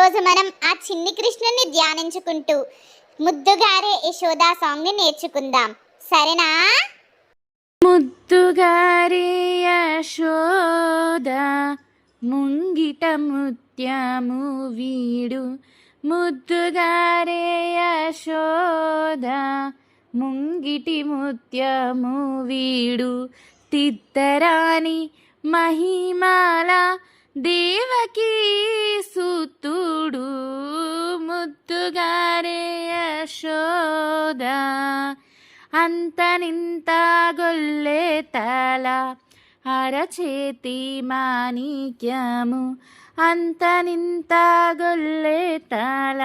ఈరోజు మనం ఆ చిన్ని కృష్ణుని ధ్యానించుకుంటూ ముద్దుగారే యశోదా సాంగ్ని నేర్చుకుందాం. సరేనా? ముద్దుగారే యశోద ముంగిట ముత్యము వీడు, ముద్దుగారే యశోద ముంగిటి ముత్యము వీడు, తిద్దరాని మహిమాల దేవకీ సుతుడు, ముద్దుగారే యశోద అంతనింత గొల్లె తల అరచేతి మాణిక్యము, అంతనింత గొల్లె తల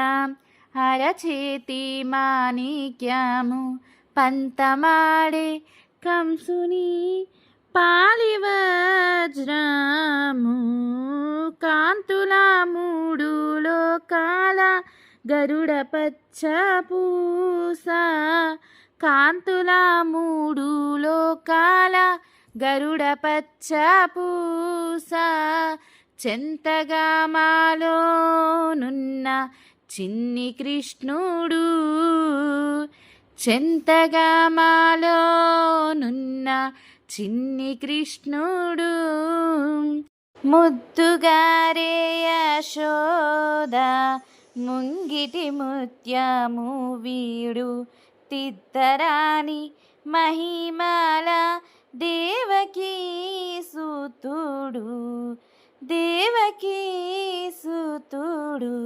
అరచేతి మాణిక్యము, పంతమాడే కంసుని పాలి వజ్రము, కాంతుల మూడు లోకాల గరుడ పచ్చ పూస, కాంతుల మూడు లోకాల గరుడ పచ్చ పూస, చెంతగా మాలోనున్న చిన్ని కృష్ణుడు, చెంతగా మాలోనున్న చిన్ని కృష్ణుడు, ముద్దుగారే యశోద ముంగిటి ముత్యము వీడు, తిద్దరాని మహిమాల దేవకీ సుతుడు, దేవకీ సుతుడు,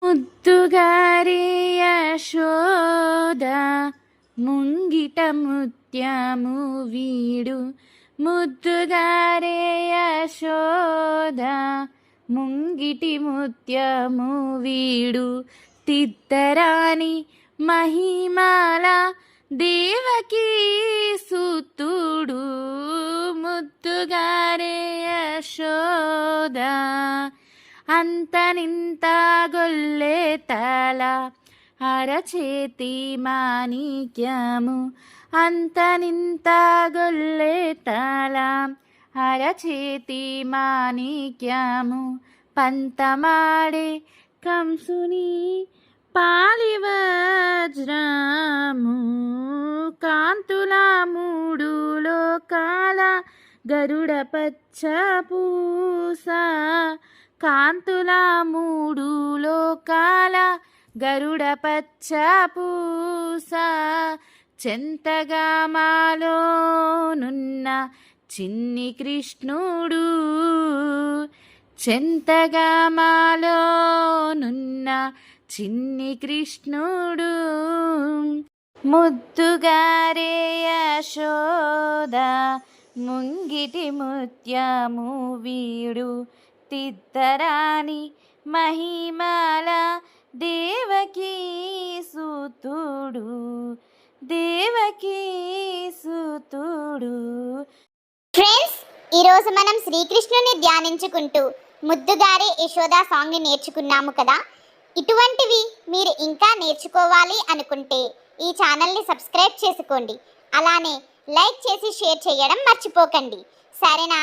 ముద్దుగారే యశోద ముంగిట ముత్యము వీడు, ముద్దుగారే యశోద ముంగిటి ముత్యము వీడు, తిద్దరాని మహిమాల దేవకీ సుతుడు, ముద్దుగారే యశోద అంతనింత గొల్లె తల అరచేతి మాణిక్యము, అంతనింత గొల్లె తల అరచేతి మాణిక్యము, పంతమాడే కంసుని పాలి వజ్రము, కాంతుల మూడు లోకాల గరుడ పచ్చ పూస, కాంతుల మూడు లోకాల గరుడ పచ్చ పూస, చెంతగా మాలోనున్న చిన్ని కృష్ణుడు, చెంతగా మాలోనున్న చిన్ని కృష్ణుడు, ముద్దుగారే యశోద ముంగిటి ముత్యము వీడు, తిద్దరాని మహిమాల దేవకీ సుతుడు, దేవకీ సుతుడు. ఫ్రెండ్స్, ఈరోజు మనం శ్రీకృష్ణుని ధ్యానించుకుంటూ ముద్దుగారే యశోదా సాంగ్ని నేర్చుకున్నాము కదా. ఇటువంటివి మీరు ఇంకా నేర్చుకోవాలి అనుకుంటే ఈ ఛానల్ని సబ్స్క్రైబ్ చేసుకోండి. అలానే లైక్ చేసి షేర్ చేయడం మర్చిపోకండి. సరేనా?